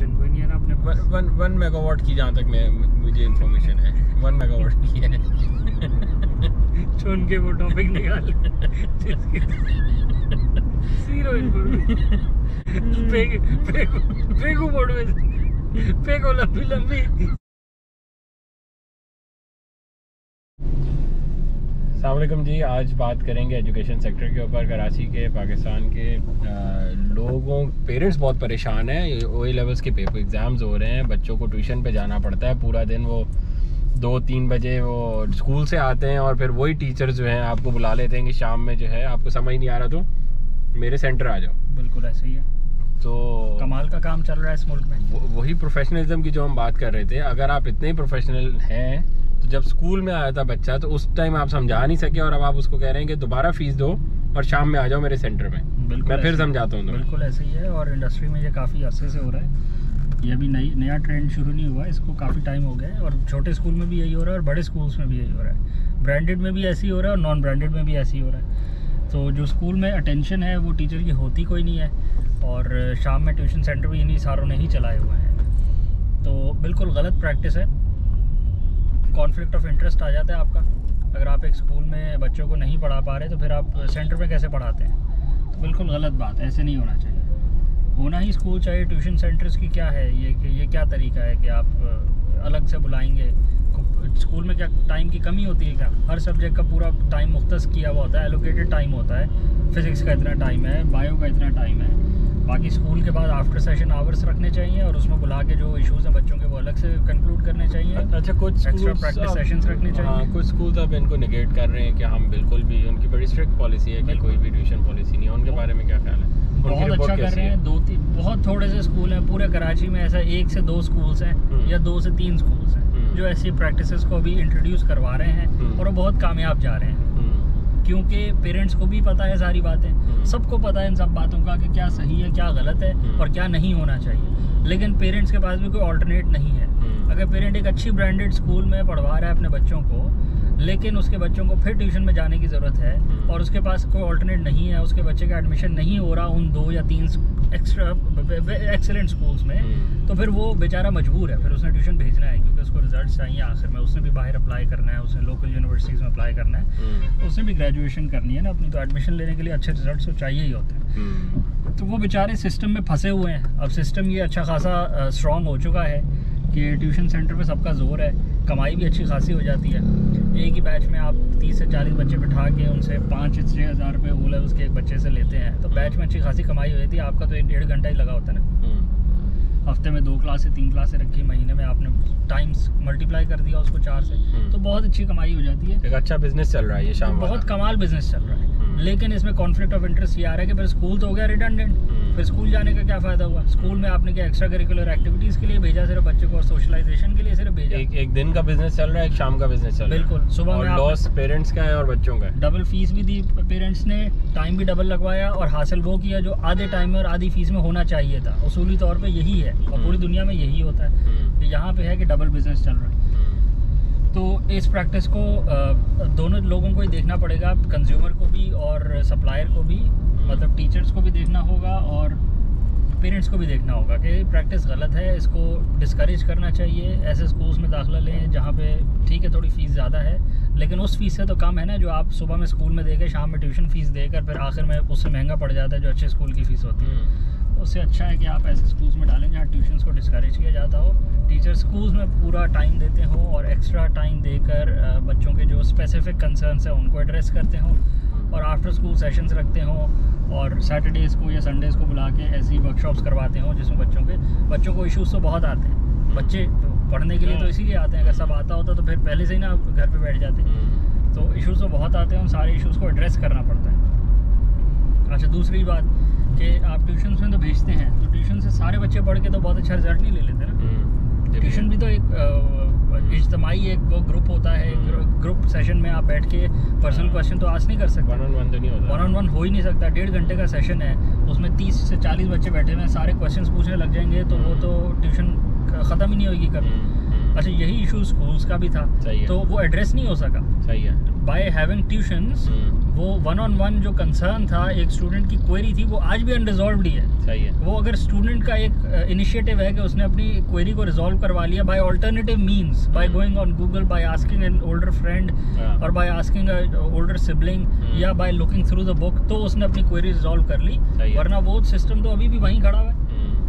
Tuition कोई नहीं है ना अपने पास। 1 मेगावाट की, जहाँ तक मुझे इन्फॉर्मेशन है 1 मेगावाट की है। चुन के वो टॉपिक निकाल जीरो इन्फॉर्मेशन फेंको बोर्ड में, फेंको लंबी लंबी। अस्सलाम वालेकुम जी, आज बात करेंगे एजुकेशन सेक्टर के ऊपर। कराची के, पाकिस्तान के लोगों, पेरेंट्स बहुत परेशान हैं। OA लेवल्स के पेपर एग्ज़ाम्स हो रहे हैं, बच्चों को ट्यूशन पे जाना पड़ता है पूरा दिन। वो 2-3 बजे वो स्कूल से आते हैं और फिर वही टीचर्स जो हैं आपको बुला लेते हैं कि शाम में जो है आपको समझ नहीं आ रहा तो मेरे सेंटर आ जाओ। बिल्कुल ऐसे ही है, तो कमाल का काम चल रहा है इस मुल्क में। वही प्रोफेशनलिज्म की जो हम बात कर रहे थे। अगर आप इतने प्रोफेशनल हैं तो जब स्कूल में आया था बच्चा तो उस टाइम आप समझा नहीं सके, और अब आप उसको कह रहे हैं कि दोबारा फीस दो और शाम में आ जाओ मेरे सेंटर में। बिल्कुल, मैं फिर समझाता हूँ। बिल्कुल ऐसे ही है, और इंडस्ट्री में ये काफ़ी अरसे से हो रहा है। ये अभी नया ट्रेंड शुरू नहीं हुआ, इसको काफ़ी टाइम हो गया है। और छोटे स्कूल में भी यही हो रहा है और बड़े स्कूल्स में भी यही हो रहा है। ब्रांडेड में भी ऐसे ही हो रहा है और नॉन ब्रांडेड में भी ऐसे ही हो रहा है। तो जो स्कूल में अटेंशन है वो टीचर की होती कोई नहीं है, और शाम में ट्यूशन सेंटर भी इन्हीं सारों ने ही चलाए हुए हैं। तो बिल्कुल गलत प्रैक्टिस है, कॉन्फ्लिक्ट ऑफ इंटरेस्ट आ जाता है आपका। अगर आप एक स्कूल में बच्चों को नहीं पढ़ा पा रहे तो फिर आप सेंटर में कैसे पढ़ाते हैं? तो बिल्कुल गलत बात है, ऐसे नहीं होना चाहिए। होना ही स्कूल चाहिए। ट्यूशन सेंटर्स की क्या है ये क्या तरीका है कि आप अलग से बुलाएंगे? स्कूल में क्या टाइम की कमी होती है क्या? हर सब्जेक्ट का पूरा टाइम मुख्तस किया हुआ होता है, एलोकेटेड टाइम होता है। फिज़िक्स का इतना टाइम है, बायो का इतना टाइम है। बाकी स्कूल के बाद आफ्टर सेशन आवर्स रखने चाहिए और उसमें बुला के जो इश्यूज़ हैं बच्चों के वो अलग से कंक्लूड करने चाहिए। अच्छा, कुछ एक्स्ट्रा प्रैक्टिस सेशंस रखने चाहिए। हाँ, कुछ स्कूल अब इनको निगेट कर रहे हैं कि हम बिल्कुल भी, उनकी बड़ी स्ट्रिक्ट पॉलिसी है कि कोई भी ट्यूशन पॉलिसी नहीं है। उनके बारे में क्या ख्याल है? बहुत अच्छा कर रहे हैं। 2-3 बहुत थोड़े से स्कूल हैं पूरे कराची में, ऐसा 1 से 2 स्कूल्स हैं या 2 से 3 स्कूल्स हैं जो ऐसी प्रैक्टिसेस को अभी इंट्रोड्यूस करवा रहे हैं, और वो बहुत कामयाब जा रहे हैं। क्योंकि पेरेंट्स को भी पता है सारी बातें, सबको पता है इन सब बातों का कि क्या सही है, क्या गलत है और क्या नहीं होना चाहिए। लेकिन पेरेंट्स के पास भी कोई ऑल्टरनेट नहीं है। अगर पेरेंट एक अच्छी ब्रांडेड स्कूल में पढ़वा रहा है अपने बच्चों को, लेकिन उसके बच्चों को फिर ट्यूशन में जाने की ज़रूरत है और उसके पास कोई ऑल्टरनेट नहीं है, उसके बच्चे का एडमिशन नहीं हो रहा उन 2 या 3 एक्स्ट्रा एक्सेलेंट स्कूल्स में, तो फिर वो बेचारा मजबूर है, फिर उसने ट्यूशन भेजना है क्योंकि उसको रिजल्ट चाहिए आखिर में। उसने भी बाहर अप्लाई करना है, उसने लोकल यूनिवर्सिटीज़ में अप्लाई करना है, उसने भी ग्रेजुएशन करनी है ना अपनी, तो एडमिशन लेने के लिए अच्छे रिजल्ट तो चाहिए ही होते हैं। तो वो बेचारे सिस्टम में फंसे हुए हैं। अब सिस्टम ये अच्छा खासा स्ट्रॉन्ग हो चुका है कि ट्यूशन सेंटर पे सबका जोर है, कमाई भी अच्छी खासी हो जाती है। एक ही बैच में आप 30 से 40 बच्चे बिठा के उनसे 5-6 हज़ार रुपये O लेवल्स के एक बच्चे से लेते हैं, तो बैच में अच्छी खासी कमाई हो जाती है। आपका तो 1-1.5 घंटा ही लगा होता है ना। हफ्ते में 2 क्लासें 3 क्लासें रखी, महीने में आपने टाइम्स मल्टीप्लाई कर दिया उसको 4 से, तो बहुत अच्छी कमाई हो जाती है। एक अच्छा बिजनेस चल रहा है ये शाम, बहुत कमाल बिजनेस चल रहा है। लेकिन इसमें कॉन्फ्लिक्ट ऑफ इंटरेस्ट ये आ रहा है कि फिर स्कूल तो हो गया रिडंडेंट, फिर स्कूल जाने का क्या फ़ायदा हुआ? स्कूल में आपने क्या एक्स्ट्रा करिकुलर एक्टिविटीज़ के लिए भेजा सिर्फ बच्चे को, और सोशलाइजेशन के लिए सिर्फ भेजा? एक दिन का बिजनेस चल रहा है, एक शाम का बिजनेस चल रहा है। बिल्कुल। सुबह में लॉस पेरेंट्स का है और बच्चों का है। डबल फीस भी दी पेरेंट्स ने, टाइम भी डबल लगवाया, और हासिल वो किया जो आधे टाइम में और आधी फीस में होना चाहिए था। उसूली तौर पे यही है और पूरी दुनिया में यही होता है कि यहाँ पे है कि डबल बिजनेस चल रहा है। तो इस प्रैक्टिस को दोनों लोगों को ही देखना पड़ेगा, कंज्यूमर को भी और सप्लायर को भी, मतलब टीचर्स को भी देखना होगा और पेरेंट्स को भी देखना होगा कि प्रैक्टिस गलत है, इसको डिस्करेज करना चाहिए। ऐसे स्कूल्स में दाखिला लें जहाँ पे ठीक है थोड़ी फ़ीस ज़्यादा है, लेकिन उस फीस से तो कम है ना जो आप सुबह में स्कूल में देकर शाम में ट्यूशन फ़ीस देकर फिर आखिर में उससे महंगा पड़ जाता है जो अच्छे स्कूल की फ़ीस होती है। उससे अच्छा है कि आप ऐसे स्कूल्स में डालें जहाँ ट्यूशन्स को डिस्करेज किया जाता हो, टीचर स्कूल्स में पूरा टाइम देते हों और एक्स्ट्रा टाइम देकर बच्चों के जो स्पेसिफिक कंसर्न्स हैं उनको एड्रेस करते हों, और आफ्टर स्कूल सेशंस रखते हों, और सैटरडेज़ को या संडेज़ को बुला के ऐसी वर्कशॉप्स करवाते हों जिसमें बच्चों को इश्यूज़ तो बहुत आते हैं। बच्चे पढ़ने के लिए तो इसीलिए आते हैं, अगर सब आता होता तो फिर पहले से ही ना घर पे बैठ जाते। तो इश्यूज़ तो बहुत आते हैं, उन सारे इश्यूज़ को एड्रेस करना पड़ता है। अच्छा, दूसरी बात कि आप ट्यूशन में तो भेजते हैं, तो ट्यूशन से सारे बच्चे पढ़ के तो बहुत अच्छा रिजल्ट नहीं ले लेते ना। ट्यूशन भी तो एक इज्तिमाई एक वो ग्रुप होता है, ग्रुप सेशन में आप बैठ के पर्सनल क्वेश्चन तो आज नहीं कर सकते। 1-on-1 तो नहीं होता, 1-on-1 हो ही नहीं सकता। 1.5 घंटे का सेशन है, उसमें 30 से 40 बच्चे बैठे हुए हैं, सारे क्वेश्चंस पूछने लग जाएंगे तो वो तो ट्यूशन ख़त्म ही नहीं होगी कभी। अच्छा, यही इशू स्कूल्स का भी था, तो वो एड्रेस नहीं हो सका। सही है। बाय हैविंग ट्यूशंस वो 1-on-1 जो कंसर्न था, एक स्टूडेंट की क्वेरी थी, वो आज भी अनरिजॉल्व्ड ही है। सही है। वो अगर स्टूडेंट का एक इनिशिएटिव है कि उसने अपनी क्वेरी को रिजॉल्व करवा लिया by alternative means, by going on Google, by asking an older friend और by asking a older sibling या by looking through the book, तो उसने अपनी क्वेरी रिजॉल्व कर ली। वरना वो सिस्टम तो अभी भी वहीं खड़ा हुआ है।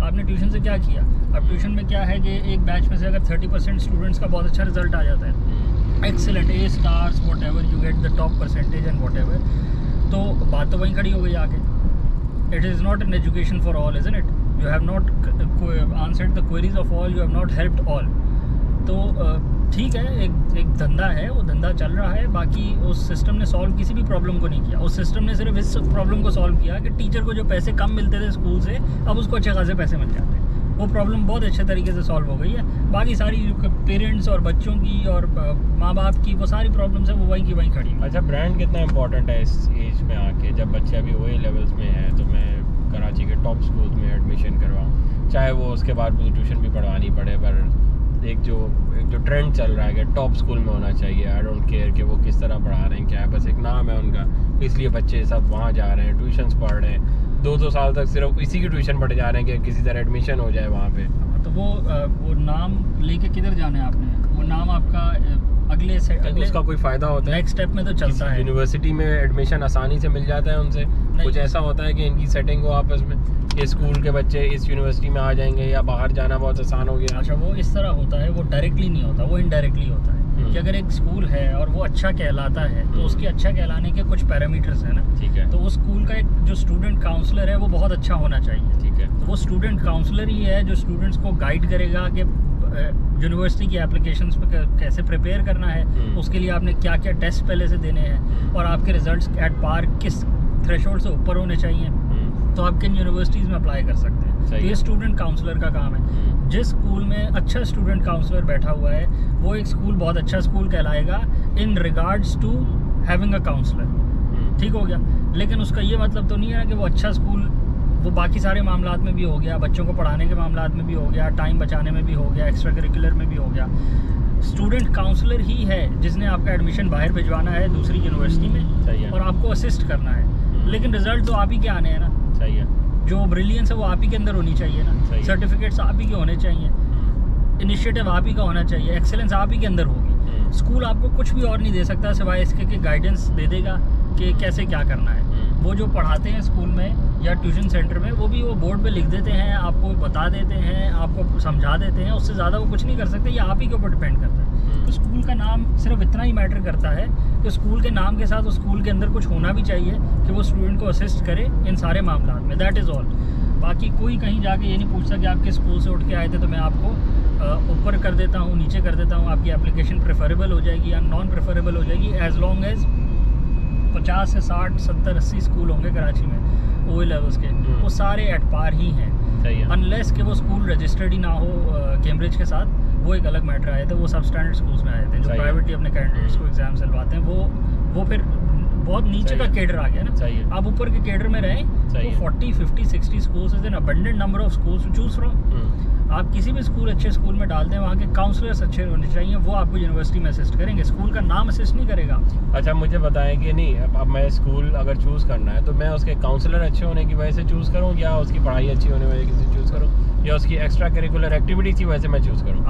आपने ट्यूशन से क्या किया? अब ट्यूशन में क्या है कि एक बैच में से अगर 30% स्टूडेंट्स का बहुत अच्छा रिजल्ट आ जाता है, excellent, A stars, whatever, you get the top percentage and whatever, तो बात तो वहीं खड़ी हो गई आके। It is not an education for all, isn't it? You have not answered the queries of all, you have not helped all. तो ठीक है, एक धंधा है, वो धंधा चल रहा है। बाकी उस सिस्टम ने सॉल्व किसी भी प्रॉब्लम को नहीं किया। उस सिस्टम ने सिर्फ इस प्रॉब्लम को सॉल्व किया कि टीचर को जो पैसे कम मिलते थे स्कूल से, अब उसको अच्छे खासे पैसे मिल जाते हैं। वो प्रॉब्लम बहुत अच्छे तरीके से सॉल्व हो गई है। बाकी सारी पेरेंट्स और बच्चों की और माँ बाप की वो सारी प्रॉब्लम्स है, वो वहीं की वहीं खड़ी है। अच्छा, ब्रांड कितना इंपॉर्टेंट है इस एज में आके, जब बच्चे अभी OA लेवल्स में है, तो मैं कराची के टॉप स्कूल में एडमिशन करवाऊँ, चाहे वो उसके बाद मुझे ट्यूशन भी पढ़वानी पड़े, पर एक जो ट्रेंड चल रहा है कि टॉप स्कूल में होना चाहिए। आई डोंट केयर कि वो किस तरह पढ़ा रहे हैं, क्या है, बस एक नाम है उनका, इसलिए बच्चे सब वहाँ जा रहे हैं, ट्यूशन्स पढ़ रहे हैं, 2-2 साल तक सिर्फ इसी की ट्यूशन पढ़े जा रहे हैं कि किसी तरह एडमिशन हो जाए वहाँ पे। तो वो नाम लेके किधर जाना है आपने? वो नाम आपका अगले उसका कोई फ़ायदा होता है? नेक्स्ट स्टेप में तो चलता है। यूनिवर्सिटी में एडमिशन आसानी से मिल जाता है उनसे, कुछ ऐसा होता है कि इनकी सेटिंग हो आपस में, ये स्कूल के बच्चे इस यूनिवर्सिटी में आ जाएंगे या बाहर जाना बहुत आसान हो गया। अच्छा, वो इस तरह होता है, वो डायरेक्टली नहीं होता, वो इनडायरेक्टली होता है कि अगर एक स्कूल है और वो अच्छा कहलाता है तो उसके अच्छा कहलाने के कुछ पैरामीटर्स हैं ना। ठीक है। तो उस स्कूल का एक जो स्टूडेंट काउंसलर है वो बहुत अच्छा होना चाहिए। ठीक है। तो वो स्टूडेंट काउंसलर ही है जो स्टूडेंट्स को गाइड करेगा कि यूनिवर्सिटी की एप्लीकेशंस पे कैसे प्रिपेयर करना है, उसके लिए आपने क्या क्या टेस्ट पहले से देने हैं और आपके रिजल्ट्स एट पार किस थ्रेशोल्ड से ऊपर होने चाहिए, तो आप किन यूनिवर्सिटीज़ में अप्लाई कर सकते हैं। तो ये स्टूडेंट काउंसलर का काम है। जिस स्कूल में अच्छा स्टूडेंट काउंसलर बैठा हुआ है वो एक स्कूल बहुत अच्छा स्कूल कहलाएगा in regards to having a counsellor. ठीक हो गया। लेकिन उसका ये मतलब तो नहीं है कि वो अच्छा स्कूल वो बाकी सारे मामलात में भी हो गया, बच्चों को पढ़ाने के मामलात में भी हो गया, टाइम बचाने में भी हो गया, एक्स्ट्रा करिकुलर में भी हो गया। स्टूडेंट काउंसलर ही है जिसने आपका एडमिशन बाहर भिजवाना है दूसरी यूनिवर्सिटी में और आपको असिस्ट करना है। लेकिन रिजल्ट तो आप ही के आने हैं ना। सही है। जो ब्रिलियंस है वो आप ही के अंदर होनी चाहिए ना। सर्टिफिकेट्स आप ही के होने चाहिए, इनिशिएटिव आप ही का होना चाहिए, एक्सेलेंस आप ही के अंदर होगी। स्कूल आपको कुछ भी और नहीं दे सकता सिवाय इसके कि गाइडेंस दे देगा कि कैसे क्या करना है। वो जो पढ़ाते हैं स्कूल में या ट्यूशन सेंटर में वो भी वो बोर्ड पे लिख देते हैं, आपको बता देते हैं, आपको समझा देते हैं, उससे ज़्यादा वो कुछ नहीं कर सकते। ये आप ही के ऊपर डिपेंड करता है। तो स्कूल का नाम सिर्फ इतना ही मैटर करता है कि स्कूल के नाम के साथ उस स्कूल के अंदर कुछ होना भी चाहिए कि वो स्टूडेंट को असिस्ट करे इन सारे मामलों में। That is all. बाकी कोई कहीं जाके ये नहीं पूछता कि आपके स्कूल से उठ के आए थे तो मैं आपको ऊपर कर देता हूँ, नीचे कर देता हूँ, आपकी एप्लीकेशन प्रेफरेबल हो जाएगी या नॉन प्रेफरेबल हो जाएगी। एज लॉन्ग एज 50 से 60, 70, 80 स्कूल होंगे कराची में OA लेवल्स के, वो सारे एट पार ही हैं। अनलेस कि वो स्कूल रजिस्टर्ड ही ना हो कैम्ब्रिज के साथ, वो एक अलग मैटर आए थे। वो सब स्टैंडर्ड स्कूल्स में आए थे जो प्राइवेटली अपने कैंडिडेट्स को एग्जाम दिलवाते हैं। वो फिर बहुत नीचे का केडर आ गया ना। आप ऊपर के केडर में रहें तो 40, 50, 60 schools is an abundant number of schools to choose from. आप किसी भी स्कूल अच्छे स्कूल में डाल दें, वहाँ के काउंसलर्स अच्छे होने चाहिए, वो आपको यूनिवर्सिटी में असिस्ट करेंगे। स्कूल का नाम असिस्ट नहीं करेगा। अच्छा, मुझे बताएं कि नहीं, अब मैं स्कूल अगर चूज़ करना है तो मैं उसके काउंसलर अच्छे होने की वजह से चूज़ करूँ या उसकी पढ़ाई अच्छी होने की वजह से चूज़ करूँ या उसकी एक्स्ट्रा करिकुलर एक्टिविटी की वजह से मैं चूज़ करूँ?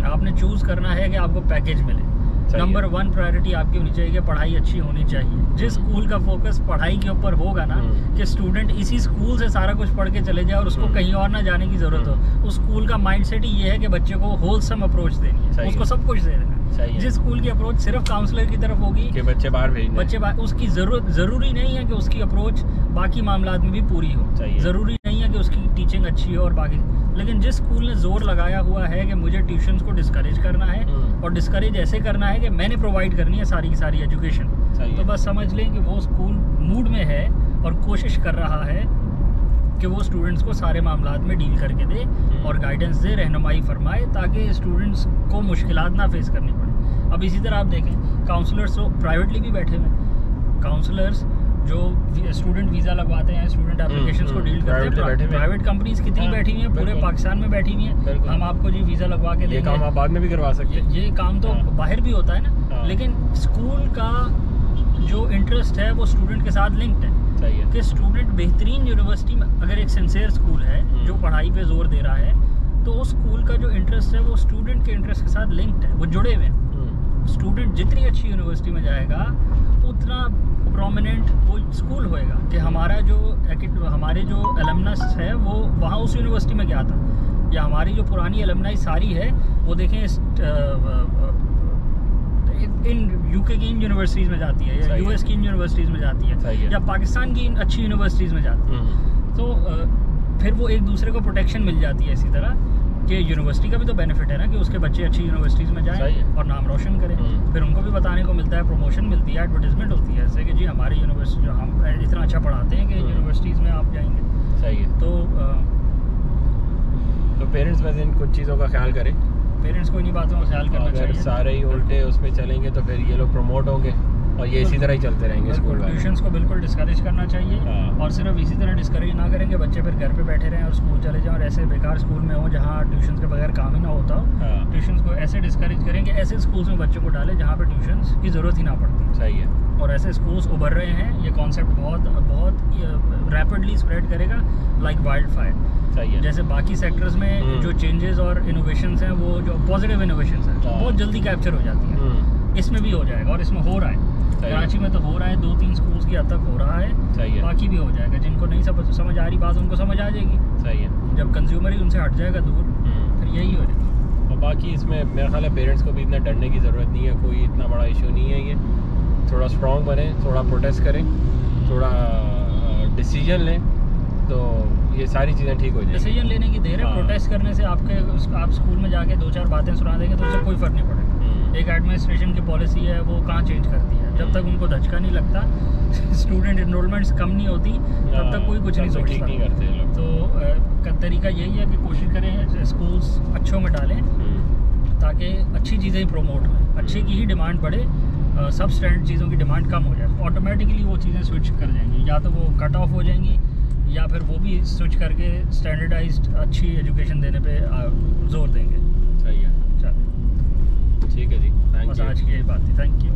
आपने चूज़ करना है कि आपको पैकेज मिले। नंबर 1 प्रायोरिटी आपकी होनी चाहिए कि पढ़ाई अच्छी होनी चाहिए। जिस स्कूल का फोकस पढ़ाई के ऊपर होगा ना, कि स्टूडेंट इसी स्कूल से सारा कुछ पढ़ के चले जाए और उसको कहीं और ना जाने की जरूरत हो, उस स्कूल का माइंडसेट ही ये है कि बच्चे को होलसम अप्रोच देनी है, उसको सब कुछ दे देना। जिस स्कूल की अप्रोच सिर्फ काउंसलर की तरफ होगी कि बच्चे बाहर भेजने, बच्चे उसकी जरूरी नहीं है कि उसकी अप्रोच बाकी मामलात में भी पूरी हो, जरूरी नहीं है कि उसकी टीचिंग अच्छी हो और बाकी। लेकिन जिस स्कूल ने जोर लगाया हुआ है कि मुझे ट्यूशन्स को डिस्करेज करना है और डिस्करेज ऐसे करना है कि मैंने प्रोवाइड करनी है सारी की सारी एजुकेशन, तो बस समझ लें कि वो स्कूल मूड में है और कोशिश कर रहा है कि वो स्टूडेंट्स को सारे मामलात में डील करके दे और गाइडेंस दे, रहनुमाई फरमाए, ताकि स्टूडेंट्स को मुश्किलात ना फेस करनी पड़े। अब इसी तरह आप देखें, काउंसलर्स तो प्राइवेटली भी बैठे हुए, काउंसलर्स जो स्टूडेंट वीज़ा लगवाते हैं, स्टूडेंट एप्लीकेशंस को डील करते हैं, प्राइवेट कंपनीज कितनी बैठी हुई हैं, पूरे पाकिस्तान में बैठी हुई हैं। हम आपको जी वीज़ा लगवा के देंगे। ये काम आप बाद में भी करवा सकते हैं। ये काम तो बाहर भी होता है ना। लेकिन स्कूल का जो इंटरेस्ट है वो स्टूडेंट के साथ लिंक्ड है। सही है कि स्टूडेंट बेहतरीन यूनिवर्सिटी में, अगर एक सिंसियर स्कूल है जो पढ़ाई पे जोर दे रहा है, तो उस स्कूल का जो इंटरेस्ट है वो स्टूडेंट के इंटरेस्ट के साथ लिंक्ड है, वो जुड़े हुए हैं। स्टूडेंट जितनी अच्छी यूनिवर्सिटी में जाएगा उतना प्रोमिनेंट वो स्कूल होएगा कि हमारे जो एलमनस है वो वहाँ उस यूनिवर्सिटी में गया था, या हमारी जो पुरानी एलमनाई सारी है वो देखें इन यूके की इन यूनिवर्सिटीज़ में जाती है, या यूएस की इन यूनिवर्सिटीज़ में जाती है, या पाकिस्तान की इन अच्छी यूनिवर्सिटीज़ में जाती है। तो फिर वो एक दूसरे को प्रोटेक्शन मिल जाती है। इसी तरह कि यूनिवर्सिटी का भी तो बेनिफिट है ना कि उसके बच्चे अच्छी यूनिवर्सिटीज़ में जाएं और नाम रोशन करें। फिर उनको भी बताने को मिलता है, प्रमोशन मिलती है, एडवर्टाइजमेंट होती है, जैसे कि जी हमारी यूनिवर्सिटी जो हम इतना अच्छा पढ़ाते हैं कि यूनिवर्सिटीज़ में आप जाएंगे। सही है। तो पेरेंट्स बस इन कुछ चीज़ों का ख्याल करें, पेरेंट्स को इन्हीं बातों का ख्याल करना चाहिए। सारे ही उल्टे उस पर चलेंगे तो फिर ये लोग प्रमोट होंगे और ये इसी तरह ही चलते रहेंगे। स्कूल ट्यूशन्स को बिल्कुल डिस्करेज करना चाहिए, और सिर्फ इसी तरह डिस्करेज ना करेंगे बच्चे फिर घर पे बैठे रहें और स्कूल चले जाएं और ऐसे बेकार स्कूल में हो जहाँ ट्यूशन्स के बगैर काम ही ना होता हो। ट्यूशन्स को ऐसे डिस्करेज करेंगे, ऐसे स्कूल्स में बच्चों को डालें जहाँ पे ट्यूशन्स की ज़रूरत ही ना पड़ती। सही है। और ऐसे स्कूल्स उभर रहे हैं, ये कॉन्सेप्ट बहुत रैपिडली स्प्रेड करेगा लाइक वाइल्ड फायर। सही है। जैसे बाकी सेक्टर्स में जो चेंजेस और इनोवेशंस हैं, वो जो पॉजिटिव इनोवेशंस हैं बहुत जल्दी कैप्चर हो जाती है, इसमें भी हो जाएगा और इसमें हो रहा है। कराची में तो हो रहा है, 2-3 स्कूल्स की हद तक हो रहा है। सही है। बाकी भी हो जाएगा। जिनको नहीं समझ आ रही बात उनको समझ आ जाएगी। सही है। जब कंज्यूमर ही उनसे हट जाएगा दूर, फिर यही हो जाएगा। और बाकी इसमें मेरा ख्याल है पेरेंट्स को भी इतना डरने की ज़रूरत नहीं है, कोई इतना बड़ा इशू नहीं है। ये थोड़ा स्ट्रॉन्ग बने, थोड़ा प्रोटेस्ट करें, थोड़ा डिसीजन लें, तो ये सारी चीज़ें ठीक हो जाएंगी। डिसीजन लेने की देर है। प्रोटेस्ट करने से आप स्कूल में जाके 2-4 बातें सुना देंगे तो उससे कोई फ़र्क नहीं पड़ेगा। एक एडमिनिस्ट्रेशन की पॉलिसी है वो कहाँ चेंज करती है, जब तक उनको धचका नहीं लगता, स्टूडेंट इनरोलमेंट्स कम नहीं होती, तब तक कोई कुछ नहीं सोचता। नहीं करते लोग। तो तरीका यही है कि कोशिश करें स्कूल्स अच्छों में डालें ताकि अच्छी चीज़ें प्रमोट हों, अच्छी की ही डिमांड बढ़े, सब स्टैंडर्ड चीज़ों की डिमांड कम हो जाए, ऑटोमेटिकली वो चीज़ें स्विच कर जाएंगी, या तो वो कट ऑफ हो जाएंगी या फिर वो भी स्विच करके स्टैंडर्डाइज्ड अच्छी एजुकेशन देने पे जोर देंगे। सही है। चलो ठीक है जी, थैंक यू। बस आज की यही बात थी। Thank you.